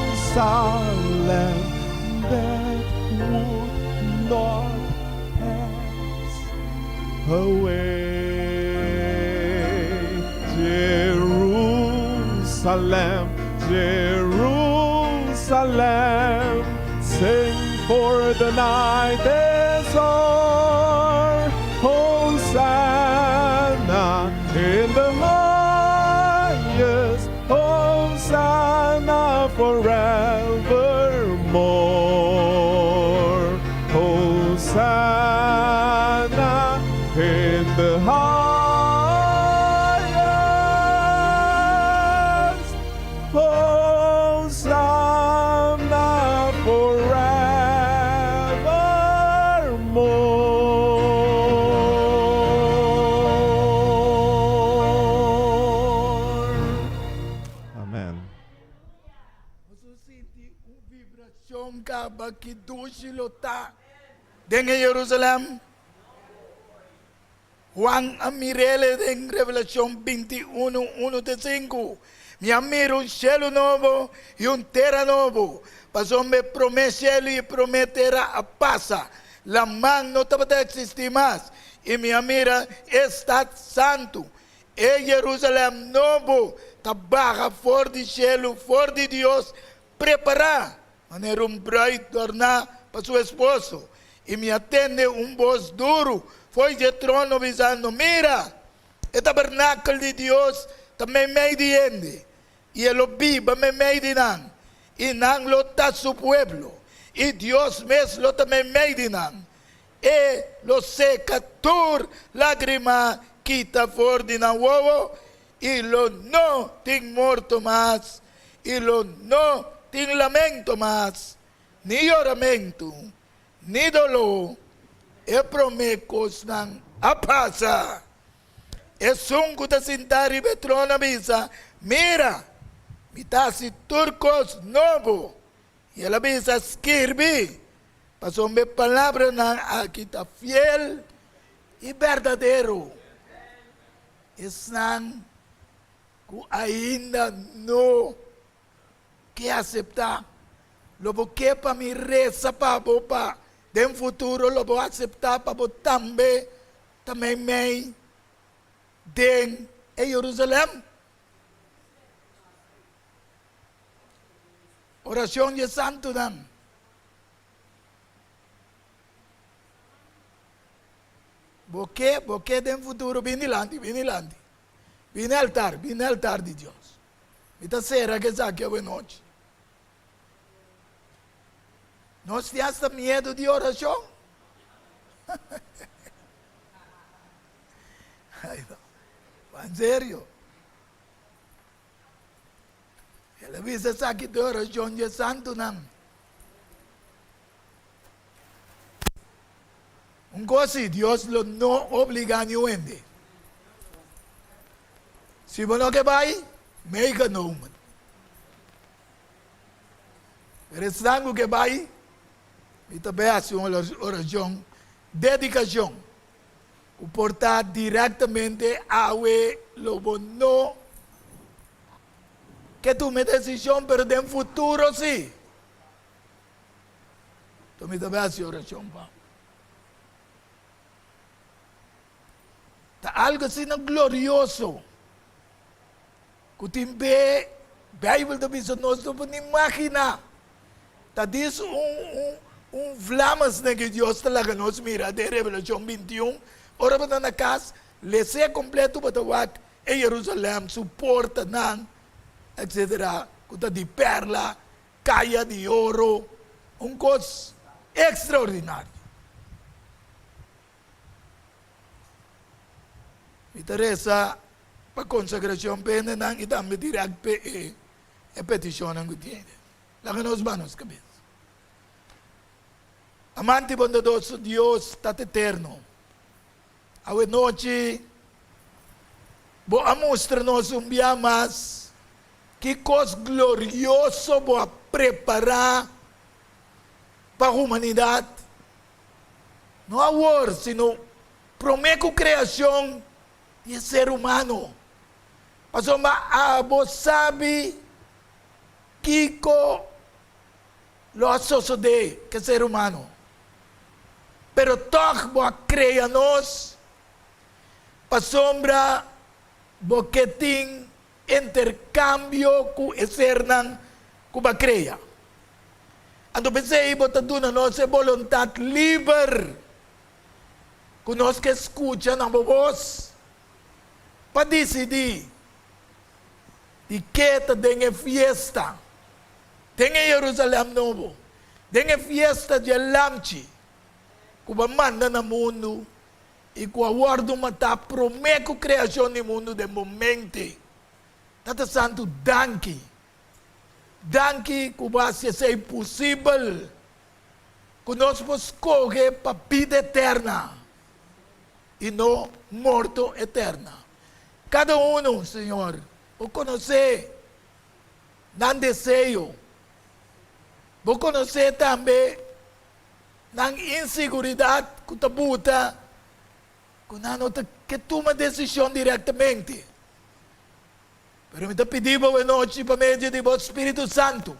that would not pass away. Jerusalem, Jerusalem, sing for the night is o'er. Hosanna in the highest, Hosanna forevermore. Hosanna in the highest, Hosanna forevermore. Amen. Masusinti ang vibrasyon ka bakidusilo dengan Yerusalem. Juan Amirele en Revelación 21:1-5. Mi amiro un cielo nuevo y un tierra nuevo. Pasó me promete y prometerá a pasa. La man no te va a existir más. Y mi amira está santo. E Jerusalém novo trabaja for de cielo, for de Dios, prepara manera un bride tornar para su esposo. Y me atende un voz duro, foi de trono avisando, mira, el tabernáculo de Dios también me entiende. Y el viva me medinan. Y nan lo está su pueblo. Y Dios mismo también medinan. E lo seca tur lágrima quita for de na huevo. Y lo no tin muerto más. Y lo no tin lamento más. Ni lloramento. Ni dolor. E promecos nan apasa. E sunco da sintari betrona visa. Mira. Mitasi turcos novo. Y ela visa escrever. Pasó mi palabra na aqui está fiel e verdadeiro. Estão que ainda não quer aceitar. Lobo que para me reza para bopa. Dem futuro lobo aceitar para também me den em Jerusalém. Oração de santo dan. Porque dem futuro vini landi. Vini altar de Deus. Ita sera que saque hoje noite. Nós temos medo de oração? En serio. Ela visa saque de oração de santo não. Un cosa Dios lo no obliga a niente. Si uno que va ahí, make a no. Pero es algo que va ahí, y también hace una oración, dedicación, portar directamente a lo bueno que tú me decisión, pero de un futuro sí. Tú me también hace oración, pa. Algo así no glorioso Kutimbe, Bible da bisa nós não podemos imaginar. Tá disso vlamas na que Deus talaga nos mira de Revelação 21. Ora ba na casa, lese completo ba tawag e Jerusalém suporta ng etc. Kuta di perla, kaya di oro, cos extraordinário. Interessa pa consagração pena nang itame direct pe e petição ang gutiene. Laga nos manos cabeça. Amante bondadoso Deus tat eterno. Awe noche bo amostra-nos dia mais que cos glorioso bo a preparar para a humanidade. Não há war, sino prometo criação de ser humano. Pastor, abo sabe Kiko lo asociou que ser humano. Pero toch bo crea nos pa sombra bo que ting intercambio ku ser nan ku ba crea. Ando pensei bo taduna nos e voluntad liber ku nos que escucha na voz pa decidir de que ta dengue fiesta dengue Jerusalém novo dengue fiesta de Lamchi kuba manda na mundo e ku awardo mata prometo criação do mundo de momento tata santo danki kuba se é impossível que nós possamos correr para a vida eterna e não morto eterna. Cada um, Senhor, vou conhecer não desejo, vou conhecer também não inseguridade que está buta, que toma decisão diretamente. Pero me pedindo hoje noite para meio de Deus Espírito Santo.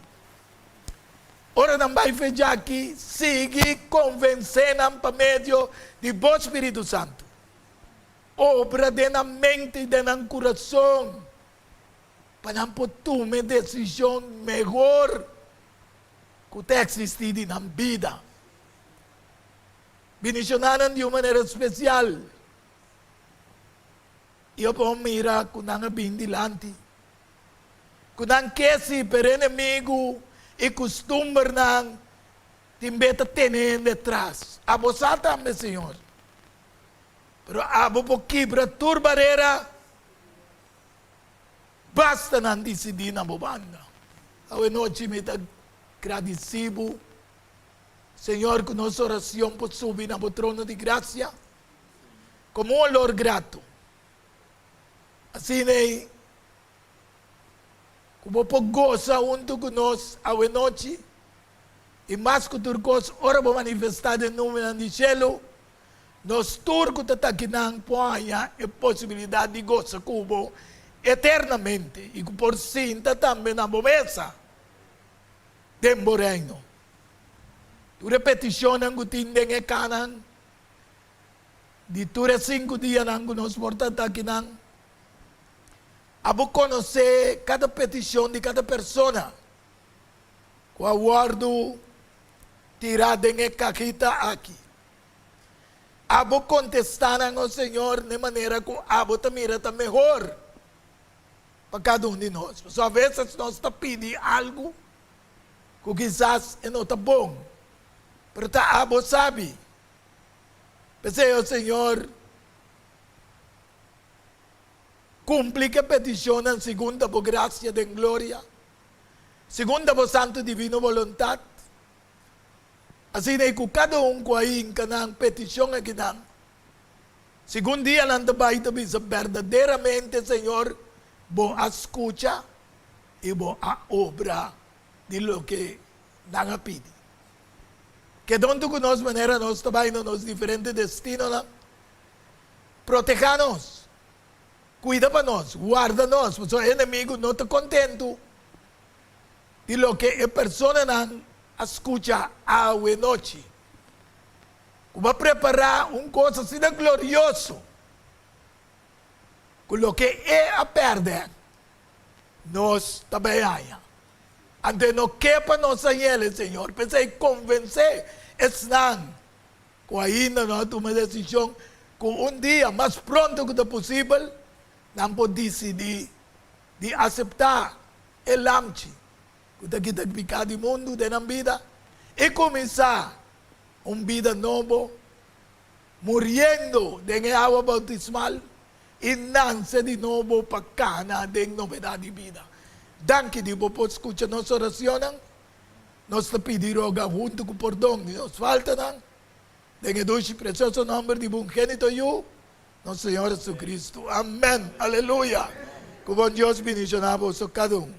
Ora não vai fazer aqui, siga convencendo para meio de Deus Espírito Santo. Obra de na mente e de na coração para não tomar decisão melhor que existir na vida. Bendicionaram de uma maneira especial. Eu vou mirar com a bem dilante. Com a que se per inimigo e costume não timbeta ter detrás. A você também, Senhor. Pero abo po quebra tur barreira, basta não decidir na bobanda. Hoje noite me está agradecido, Senhor, que nossa oração pode subir no trono de graça, como um olor grato. Assim, como po goza junto conosco, hoje noite, e mais que turcos, ora vou manifestar em nome do cielo, nós turcos tatakinang poaya e possibilidade de gozar cubo eternamente e por cinta também na promessa de reino. Tu repetição ang gutindeng e kanan di ture 5 dias nang nos porta tatakinang abo conhecer cada petição de cada persona com aguardo tirada em kakita aqui. Abo contestar ao Senhor de maneira que abo tamira tá melhor para cada de nós. Só às vezes nós está pedindo algo que quizás não está bom, mas tá abo sabe. Pensei ao Senhor cumpre a petição na segunda por graça de glória, segunda por santo divino vontade. Assim é que cada com aí kanang petição é que nang. Segundo dia lang tabay tabi sa verdadeiramente, Senhor, bo a escucha e bo a obra de lo que nang pidi. Que donde que nos manera nos tabay no nos diferentes destinos na proteja-nos, cuida para nós, guarda-nos, porque o inimigo não está contento de lo que a persona nang escucha a noite. Como preparar coisa assim glorioso. Com o que é a perder. nos tabayaya. Ante no quepa nos ángeles, Señor, pensé convencer están que ainda no toma decisión que un día más pronto que posible não pode decidir de aceitar el amchi que kita pecado mundo de na vida e começar vida nova muriendo de agua bautismal e nasce de novo para cana de novidade de vida. Danke Dio por escuchar nossa oração. Nós te pedimos junto com o perdão que nos falta. En el dulce y precioso nombre de unigénito yo, nuestro Señor Jesucristo. Amén. Aleluya. Que buen Dios bendicionamos a cada uno.